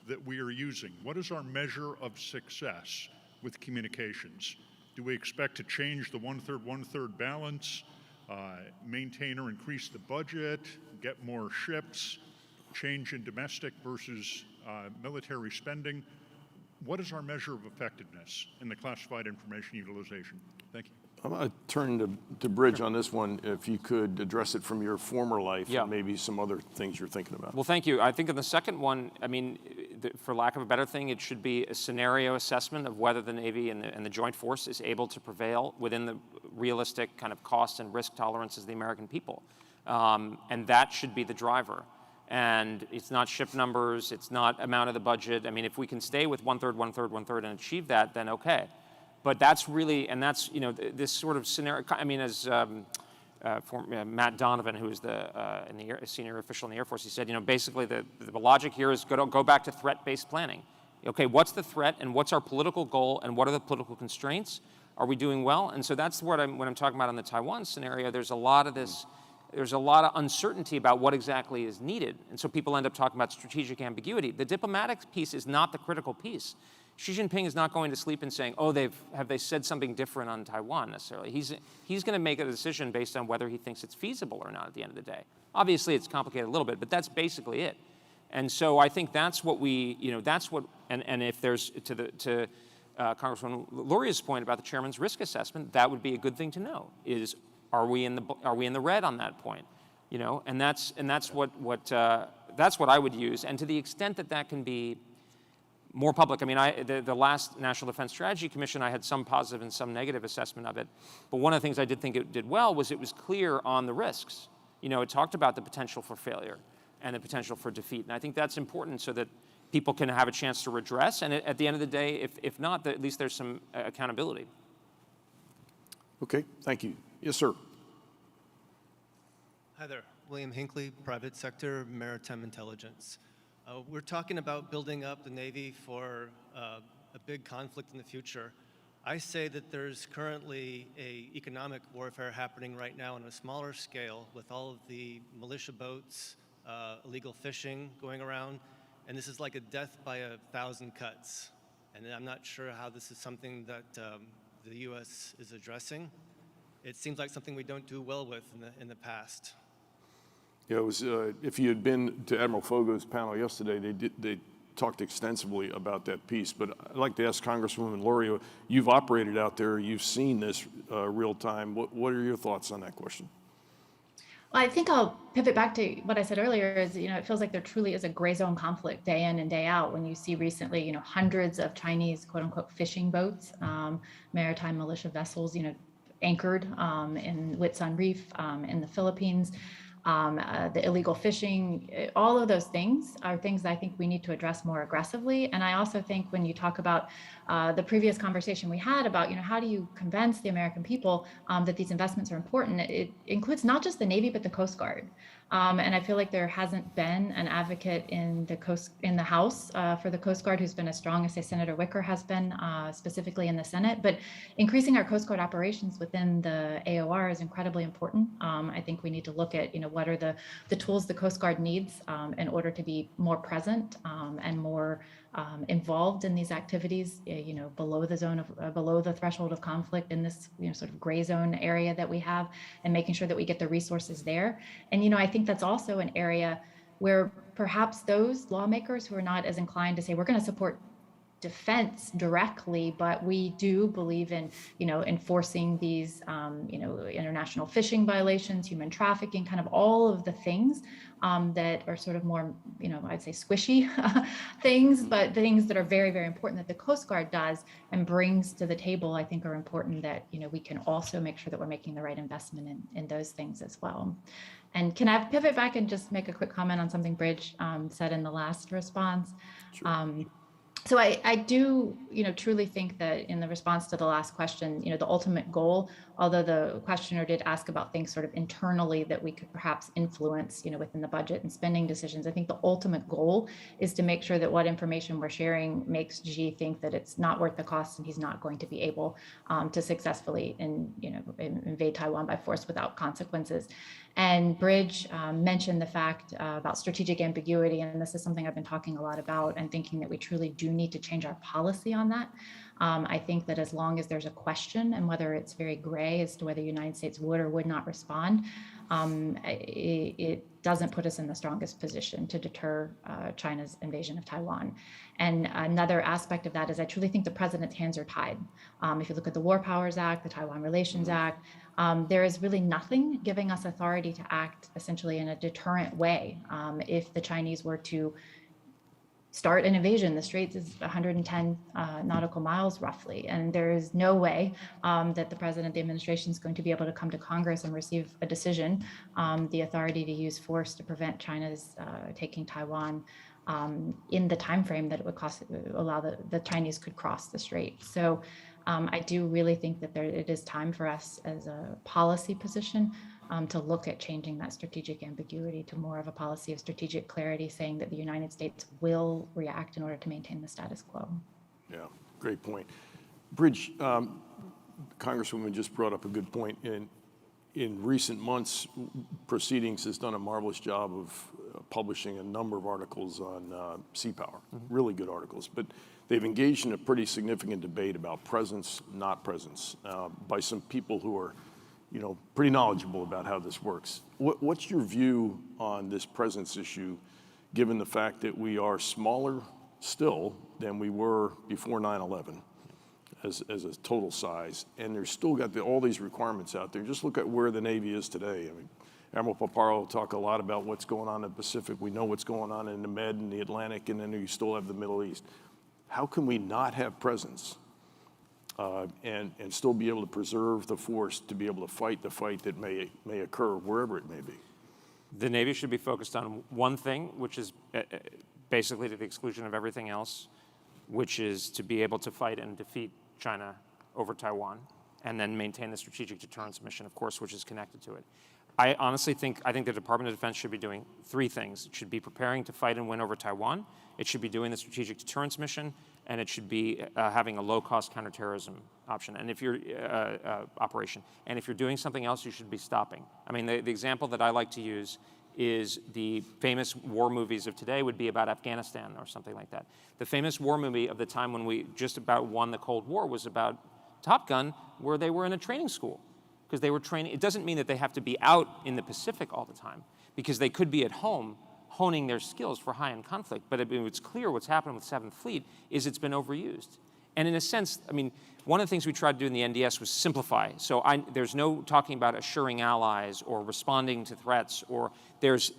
that we are using? What is our measure of success with communications? Do we expect to change the 1/3, 1/3 balance, maintain or increase the budget, get more ships, change in domestic versus military spending? What is our measure of effectiveness in the classified information utilization? Thank you. I'm going to turn to Bridge on this one, if you could address it from your former life and maybe some other things you're thinking about. Well, thank you. I think in the second one, for lack of a better thing, it should be a scenario assessment of whether the Navy and the Joint Force is able to prevail within the realistic kind of cost and risk tolerances of the American people. And that should be the driver. And it's not ship numbers, it's not amount of the budget. I mean, if we can stay with 1/3, 1/3, 1/3 and achieve that, then okay. But that's really, and that's, this sort of scenario, I mean, as Matt Donovan, who is the senior official in the Air Force, he said, basically the logic here is go back to threat-based planning. Okay, what's the threat and what's our political goal and what are the political constraints? Are we doing well? And so that's what when I'm talking about on the Taiwan scenario, there's a lot of uncertainty about what exactly is needed. And so people end up talking about strategic ambiguity. The diplomatic piece is not the critical piece. Xi Jinping is not going to sleep and saying, oh, have they said something different on Taiwan necessarily. He's going to make a decision based on whether he thinks it's feasible or not at the end of the day. Obviously, it's complicated a little bit, but that's basically it. And so I think that's what and if there's, to Congresswoman Luria's point about the chairman's risk assessment, that would be a good thing to know, is are we in the red on that point? And that's what I would use. And to the extent that can be more public. I mean, the last National Defense Strategy Commission, I had some positive and some negative assessment of it. But one of the things I did think it did well was it was clear on the risks. It talked about the potential for failure and the potential for defeat. And I think that's important so that people can have a chance to redress. And at the end of the day, if not, at least there's some accountability. Okay, thank you. Yes, sir. Hi there. William Hinckley, Private Sector Maritime Intelligence. We're talking about building up the Navy for a big conflict in the future. I say that there's currently an economic warfare happening right now on a smaller scale with all of the militia boats, illegal fishing going around, and this is like a death by 1,000 cuts. And I'm not sure how this is something that the U.S. is addressing. It seems like something we don't do well with in the past. Yeah, it was. If you had been to Admiral Fogo's panel yesterday, they talked extensively about that piece. But I'd like to ask Congresswoman Luria, you've operated out there, you've seen this real time. What are your thoughts on that question? Well, I think I'll pivot back to what I said earlier is, it feels like there truly is a gray zone conflict day in and day out when you see recently, hundreds of Chinese quote unquote fishing boats, maritime militia vessels, anchored in Whitsun Reef in the Philippines. The illegal fishing, all of those things are things that I think we need to address more aggressively. And I also think when you talk about the previous conversation we had about, how do you convince the American people that these investments are important, it includes not just the Navy, but the Coast Guard. And I feel like there hasn't been an advocate in the House for the Coast Guard who's been as strong as, say, Senator Wicker has been, specifically in the Senate. But increasing our Coast Guard operations within the AOR is incredibly important. I think we need to look at, what are the tools the Coast Guard needs in order to be more present and more involved in these activities, below the threshold of conflict in this, sort of gray zone area that we have, and making sure that we get the resources there. And, I think that's also an area where perhaps those lawmakers who are not as inclined to say, we're going to support defense directly, but we do believe in, enforcing these, international fishing violations, human trafficking, kind of all of the things that are sort of more, I'd say squishy things, but things that are very, very important that the Coast Guard does and brings to the table, I think are important that, we can also make sure that we're making the right investment in those things as well. And can I pivot back and just make a quick comment on something Bridge said in the last response? Sure. So I do, truly think that in the response to the last question, the ultimate goal, although the questioner did ask about things sort of internally that we could perhaps influence, within the budget and spending decisions, I think the ultimate goal is to make sure that what information we're sharing makes Xi think that it's not worth the cost and he's not going to be able to successfully invade Taiwan by force without consequences. And Bridge mentioned the fact about strategic ambiguity, and this is something I've been talking a lot about and thinking that we truly do need to change our policy on that. I think that as long as there's a question, and whether it's very gray as to whether the United States would or would not respond, it doesn't put us in the strongest position to deter China's invasion of Taiwan. And another aspect of that is I truly think the president's hands are tied. If you look at the War Powers Act, the Taiwan Relations Act, there is really nothing giving us authority to act essentially in a deterrent way if the Chinese were to start an invasion. The Straits is 110 nautical miles roughly, and there is no way that the president, the administration is going to be able to come to Congress and receive a decision, the authority to use force to prevent China's taking Taiwan in the time frame that it would allow the Chinese could cross the strait. So I do really think that it is time for us as a policy position to look at changing that strategic ambiguity to more of a policy of strategic clarity, saying that the United States will react in order to maintain the status quo. Yeah, great point. Bridge, Congresswoman just brought up a good point. In recent months, Proceedings has done a marvelous job of publishing a number of articles on Seapower, really good articles, but they've engaged in a pretty significant debate about presence, not presence, by some people who are, pretty knowledgeable about how this works. What's your view on this presence issue, given the fact that we are smaller still than we were before 9/11 as a total size, and there's still got all these requirements out there? Just look at where the Navy is today. I mean, Admiral Paparo will talk a lot about what's going on in the Pacific. We know what's going on in the Med and the Atlantic, and then you still have the Middle East. How can we not have presence and still be able to preserve the force to be able to fight the fight that may occur wherever it may be? The Navy should be focused on one thing, which is basically to the exclusion of everything else, which is to be able to fight and defeat China over Taiwan, and then maintain the strategic deterrence mission, of course, which is connected to it. I honestly think the Department of Defense should be doing three things. It should be preparing to fight and win over Taiwan. It should be doing the strategic deterrence mission, and it should be having a low-cost counterterrorism option. And if you're operation, and if you're doing something else, you should be stopping. I mean, the example that I like to use is the famous war movies of today would be about Afghanistan or something like that. The famous war movie of the time when we just about won the Cold War was about Top Gun, where they were in a training school. Because they were training. It doesn't mean that they have to be out in the Pacific all the time, because they could be at home honing their skills for high-end conflict. But it's clear what's happened with 7th Fleet is it's been overused. And in a sense, I mean, one of the things we tried to do in the NDS was simplify. So there's no talking about assuring allies or responding to threats, or there's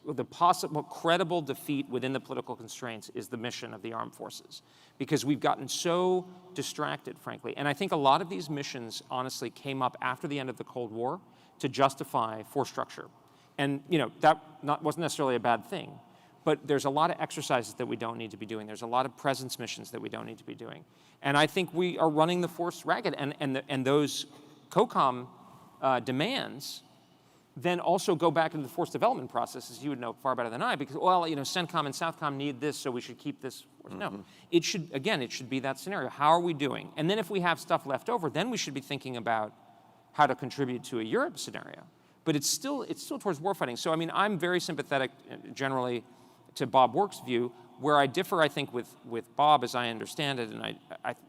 the possible credible defeat within the political constraints is the mission of the armed forces, because we've gotten so distracted, frankly. And I think a lot of these missions, honestly, came up after the end of the Cold War to justify force structure. And that wasn't necessarily a bad thing, but there's a lot of exercises that we don't need to be doing. There's a lot of presence missions that we don't need to be doing. And I think we are running the force ragged, and those COCOM demands then also go back into the force development process, as you would know far better than I, because, CENTCOM and SOUTHCOM need this, so we should keep this. No, it should be that scenario. How are we doing? And then if we have stuff left over, then we should be thinking about how to contribute to a Europe scenario. But it's still towards warfighting. So, I mean, I'm very sympathetic generally to Bob Work's view. Where I differ, I think, with Bob, as I understand it, and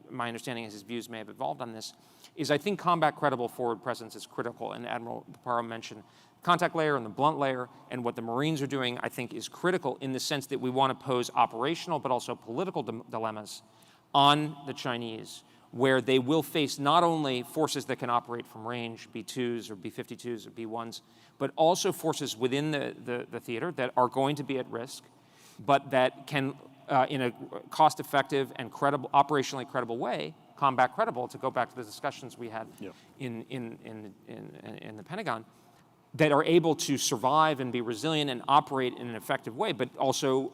my understanding is his views may have evolved on this, is I think combat credible forward presence is critical. And Admiral Paparo mentioned contact layer and the blunt layer, and what the Marines are doing, I think, is critical in the sense that we want to pose operational but also political dilemmas on the Chinese, where they will face not only forces that can operate from range, B-2s or B-52s or B-1s, but also forces within the theater that are going to be at risk, but that can, in a cost-effective and operationally credible way, combat credible, to go back to the discussions we had in the Pentagon, that are able to survive and be resilient and operate in an effective way, but also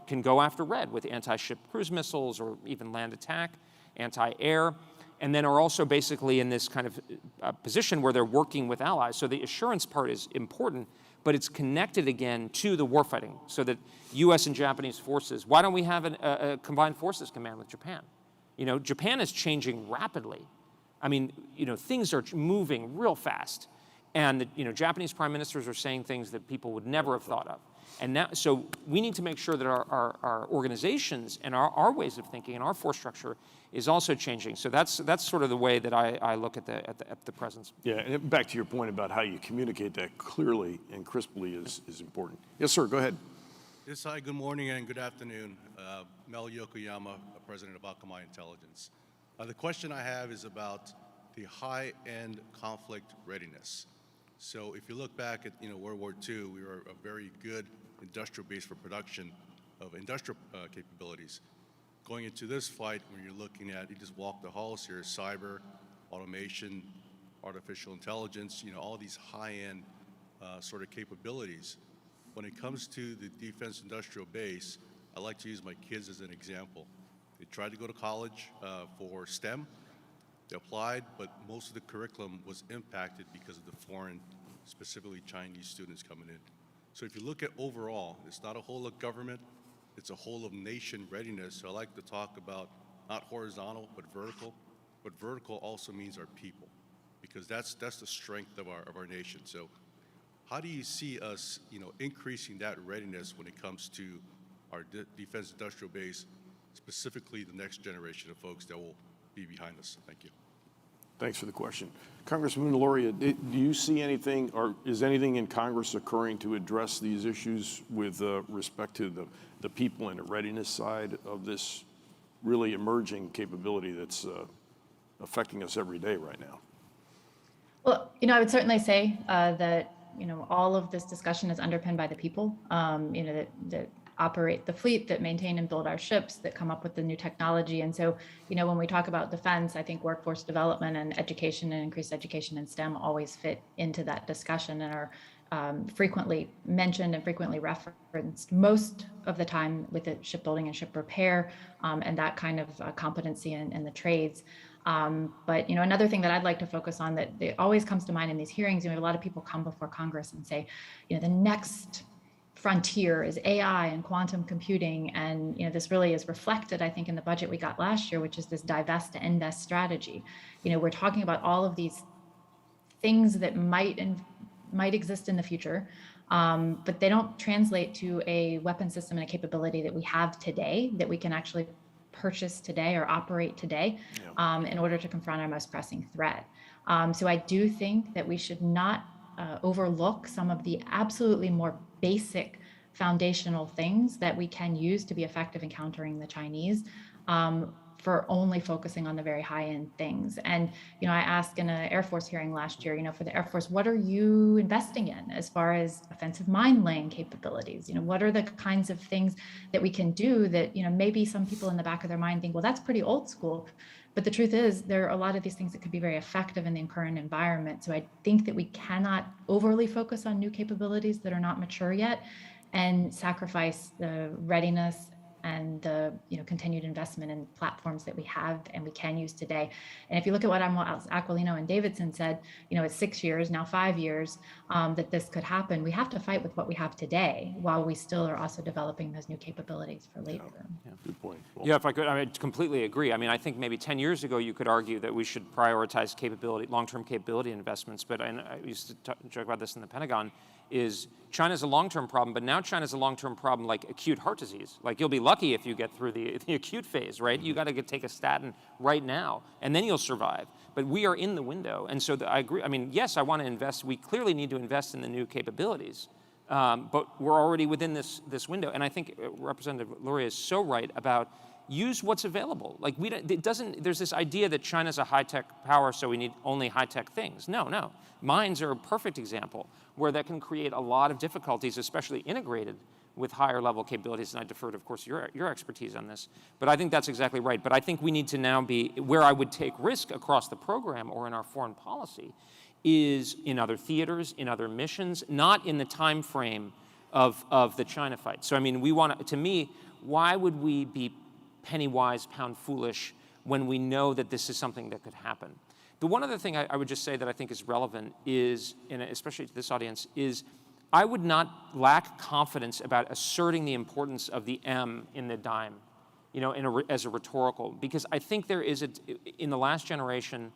can go after red with anti-ship cruise missiles or even land attack, anti-air, and then are also basically in this kind of position where they're working with allies. So the assurance part is important, but it's connected again to the warfighting, so that U.S. and Japanese forces, why don't we have a combined forces command with Japan? Japan is changing rapidly. I mean, things are moving real fast. And Japanese prime ministers are saying things that people would never have thought of. And now, so we need to make sure that our organizations and our ways of thinking and our force structure is also changing. So that's sort of the way that I look at the presence. Yeah, and back to your point about how you communicate that clearly and crisply is important. Yes, sir, go ahead. Yes, hi, good morning and good afternoon. Mel Yokoyama, President of Akamai Intelligence. The question I have is about the high-end conflict readiness. So if you look back at World War II, we were a very good industrial base for production. of industrial capabilities. Going into this flight, when you're looking at, you just walk the halls here, cyber, automation, artificial intelligence, all these high-end sort of capabilities. When it comes to the defense industrial base, I like to use my kids as an example. They tried to go to college for STEM. They applied, but most of the curriculum was impacted because of the foreign, specifically Chinese students coming in. So if you look at overall, it's not a whole of government, it's a whole of nation readiness. So I like to talk about not horizontal, but vertical. But vertical also means our people, because that's the strength of our nation. So how do you see us, increasing that readiness when it comes to our defense industrial base, specifically the next generation of folks that will be behind us? Thank you. Thanks for the question. Congressman Lauria, do you see anything, or is anything in Congress occurring to address these issues with respect to the people and the readiness side of this really emerging capability that's affecting us every day right now? Well, I would certainly say that, all of this discussion is underpinned by the people, that operate the fleet, that maintain and build our ships, that come up with the new technology. And so, when we talk about defense, I think workforce development and education and increased education in STEM always fit into that discussion and are frequently mentioned and frequently referenced most of the time with the shipbuilding and ship repair and that kind of competency in the trades. But another thing that I'd like to focus on that always comes to mind in these hearings, a lot of people come before Congress and say, the next frontier is AI and quantum computing. And this really is reflected, I think, in the budget we got last year, which is this divest to invest strategy. We're talking about all of these things that might exist in the future, but they don't translate to a weapon system and a capability that we have today that we can actually purchase today or operate today in order to confront our most pressing threat. So I do think that we should not overlook some of the absolutely more basic foundational things that we can use to be effective in countering the Chinese for only focusing on the very high-end things. And, I asked in an Air Force hearing last year, for the Air Force, what are you investing in as far as offensive mine laying capabilities? What are the kinds of things that we can do that, maybe some people in the back of their mind think, well, that's pretty old school. But the truth is, there are a lot of these things that could be very effective in the current environment. So I think that we cannot overly focus on new capabilities that are not mature yet and sacrifice the readiness and the continued investment in platforms that we have and we can use today. And if you look at what Admiral Aquilino and Davidson said, it's 6 years, now 5 years, that this could happen. We have to fight with what we have today while we still are also developing those new capabilities for later. Yeah. Good point. Well, Yeah, if I could, I completely agree. I think maybe 10 years ago you could argue that we should prioritize long-term capability investments. But I used to joke about this in the Pentagon. Is China's a long-term problem, but now China's a long-term problem like acute heart disease. Like you'll be lucky if you get through the acute phase, right? You got to take a statin right now, and then you'll survive. But we are in the window, and so I agree. Yes, I want to invest. We clearly need to invest in the new capabilities, but we're already within this window. And I think Representative Lauria is so right about use what's available. Like there's this idea that China's a high-tech power, so we need only high-tech things. No. Mines are a perfect example where that can create a lot of difficulties, especially integrated with higher level capabilities. And I defer to, of course, your expertise on this. But I think that's exactly right. But I think we need to now be, where I would take risk across the program or in our foreign policy is in other theaters, in other missions, not in the time frame of the China fight. So to me, why would we be penny wise, pound foolish when we know that this is something that could happen? The one other thing I would just say that I think is relevant is, especially to this audience, is I would not lack confidence about asserting the importance of the M in the dime, as a rhetorical, because I think there is in the last generation,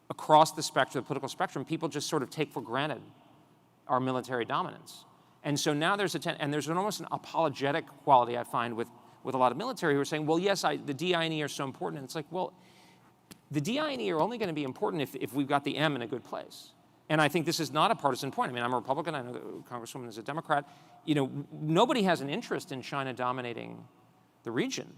across the spectrum, the political spectrum, people just sort of take for granted our military dominance. And so now there's almost an apologetic quality I find with a lot of military who are saying, well, yes, the DI and E are so important. And it's like, well, the DI and E are only going to be important if we've got the M in a good place. And I think this is not a partisan point. I'm a Republican. I know the Congresswoman is a Democrat. Nobody has an interest in China dominating the region,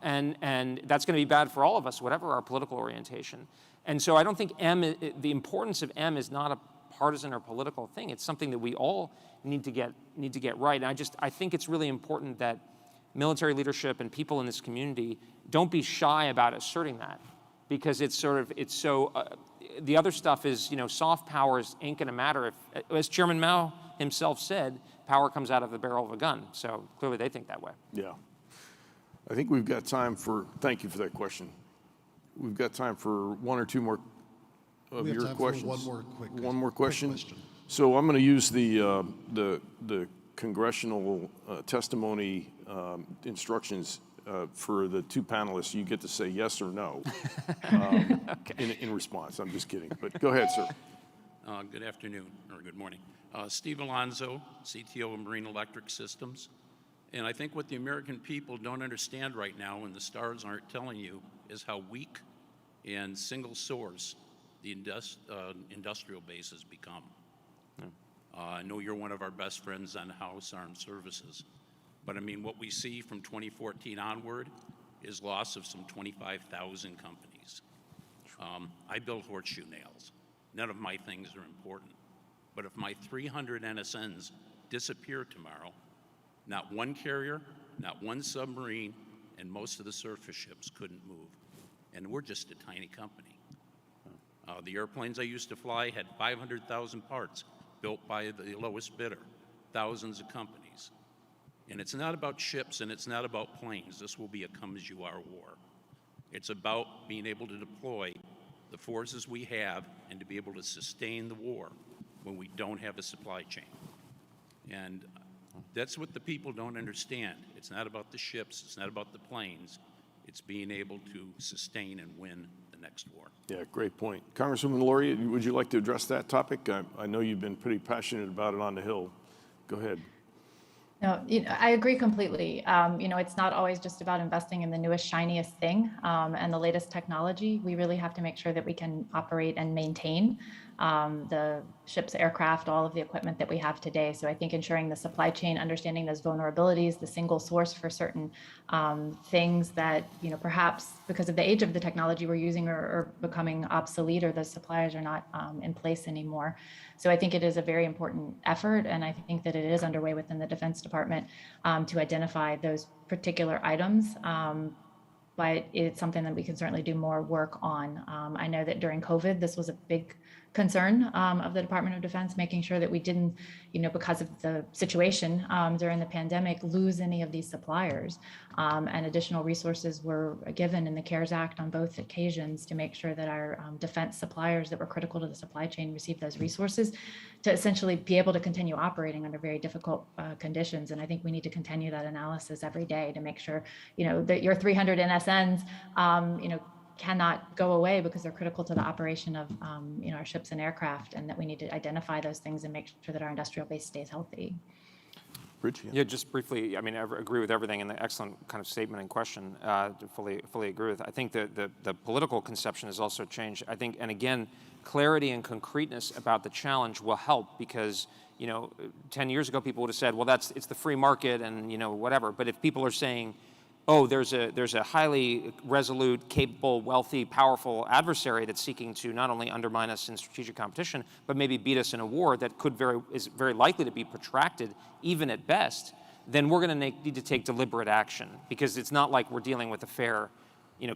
and that's going to be bad for all of us, whatever our political orientation. And so I don't think the importance of M is not a partisan or political thing. It's something that we all need to get right. And I think it's really important that military leadership and people in this community, don't be shy about asserting that, because it's so, the other stuff is, soft power ain't gonna matter if, as Chairman Mao himself said, power comes out of the barrel of a gun. So clearly they think that way. Yeah. I think we've got time for, thank you for that question. We've got time for one or two more of We have your time questions. for One more question. question. So I'm going to use the congressional testimony instructions for the two panelists. You get to say yes or no in response. I'm just kidding, but go ahead, sir. Good afternoon, or good morning. Steve Alonzo, CTO of Marine Electric Systems. And I think what the American people don't understand right now, and the stars aren't telling you, is how weak and single source the industrial base has become. I know you're one of our best friends on House Armed Services, but I mean, what we see from 2014 onward is loss of some 25,000 companies. I build horseshoe nails. None of my things are important. But if my 300 NSNs disappear tomorrow, not one carrier, not one submarine, and most of the surface ships couldn't move. And we're just a tiny company. The airplanes I used to fly had 500,000 parts built by the lowest bidder, thousands of companies. And it's not about ships and it's not about planes. This will be a come-as-you-are war. It's about being able to deploy the forces we have and to be able to sustain the war when we don't have a supply chain. And that's what the people don't understand. It's not about the ships, it's not about the planes. It's being able to sustain and win the next war. Yeah, great point. Congresswoman Lauria, would you like to address that topic? I know you've been pretty passionate about it on the Hill. Go ahead. No, I agree completely. It's not always just about investing in the newest, shiniest thing and the latest technology. We really have to make sure that we can operate and maintain the ships, aircraft, all of the equipment that we have today. So I think ensuring the supply chain, understanding those vulnerabilities, the single source for certain things that, perhaps because of the age of the technology we're using are becoming obsolete, or those suppliers are not in place anymore. So I think it is a very important effort, and I think that it is underway within the Defense Department to identify those particular items. But it's something that we can certainly do more work on. I know that during COVID, this was a big concern of the Department of Defense, making sure that we didn't, because of the situation during the pandemic, lose any of these suppliers. And additional resources were given in the CARES Act on both occasions to make sure that our defense suppliers that were critical to the supply chain received those resources to essentially be able to continue operating under very difficult conditions. And I think we need to continue that analysis every day to make sure, that your 300 NSNs, cannot go away because they're critical to the operation of our ships and aircraft, and that we need to identify those things and make sure that our industrial base stays healthy. Rich? Yeah, just briefly, I agree with everything in the excellent kind of statement and question. Fully agree with. I think the political conception has also changed. I think, and again, clarity and concreteness about the challenge will help, because 10 years ago people would have said, well, it's the free market and whatever. But if people are saying, oh, there's a highly resolute, capable, wealthy, powerful adversary that's seeking to not only undermine us in strategic competition, but maybe beat us in a war that is very likely to be protracted, even at best, then we're going to need to take deliberate action, because it's not like we're dealing with a fair,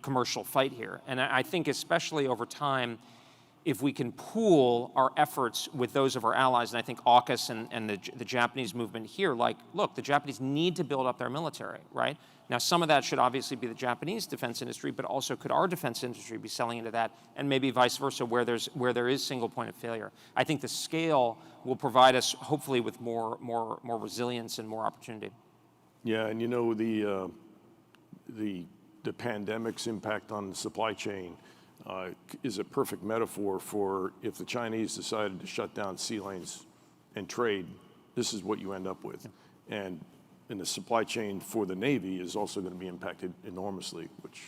commercial fight here. And I think especially over time, if we can pool our efforts with those of our allies, and I think AUKUS and the Japanese movement here, look, the Japanese need to build up their military, right? Now, some of that should obviously be the Japanese defense industry, but also could our defense industry be selling into that, and maybe vice versa, where there is single point of failure. I think the scale will provide us, hopefully, with more resilience and more opportunity. Yeah, and the pandemic's impact on the supply chain is a perfect metaphor for if the Chinese decided to shut down sea lanes and trade, this is what you end up with. And the supply chain for the Navy is also going to be impacted enormously, which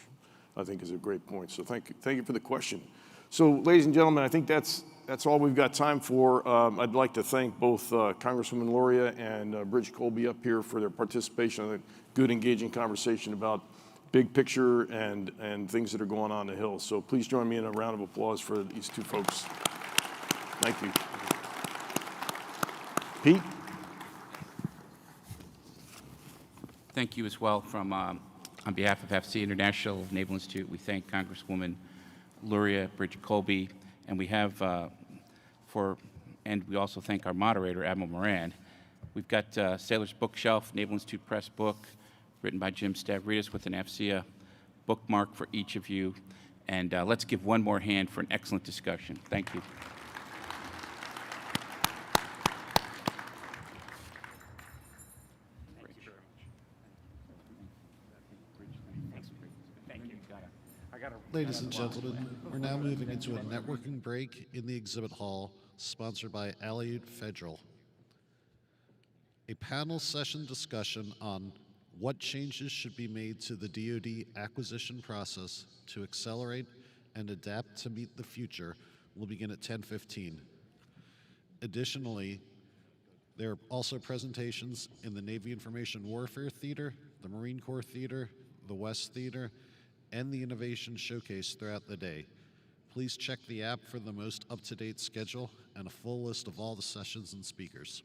I think is a great point. So thank you for the question. So, ladies and gentlemen, I think that's all we've got time for. I'd like to thank both Congresswoman Lauria and Bridget Colby up here for their participation in a good, engaging conversation about big picture and things that are going on the Hill. So please join me in a round of applause for these two folks. Thank you. Pete? Thank you as well from, on behalf of FC International Naval Institute. We thank Congresswoman Luria Bridget-Colby, and we have and we also thank our moderator, Admiral Moran. We've got Sailor's Bookshelf, Naval Institute Press book, written by Jim Stavridis with an AFCEA bookmark for each of you. And let's give one more hand for an excellent discussion. Thank you. Ladies and gentlemen, we're now moving into a networking break in the exhibit hall, sponsored by Aleut Federal. A panel session discussion on what changes should be made to the DoD acquisition process to accelerate and adapt to meet the future will begin at 10:15. Additionally, there are also presentations in the Navy Information Warfare Theater, the Marine Corps Theater, the West Theater, and the Innovation Showcase throughout the day. Please check the app for the most up-to-date schedule and a full list of all the sessions and speakers.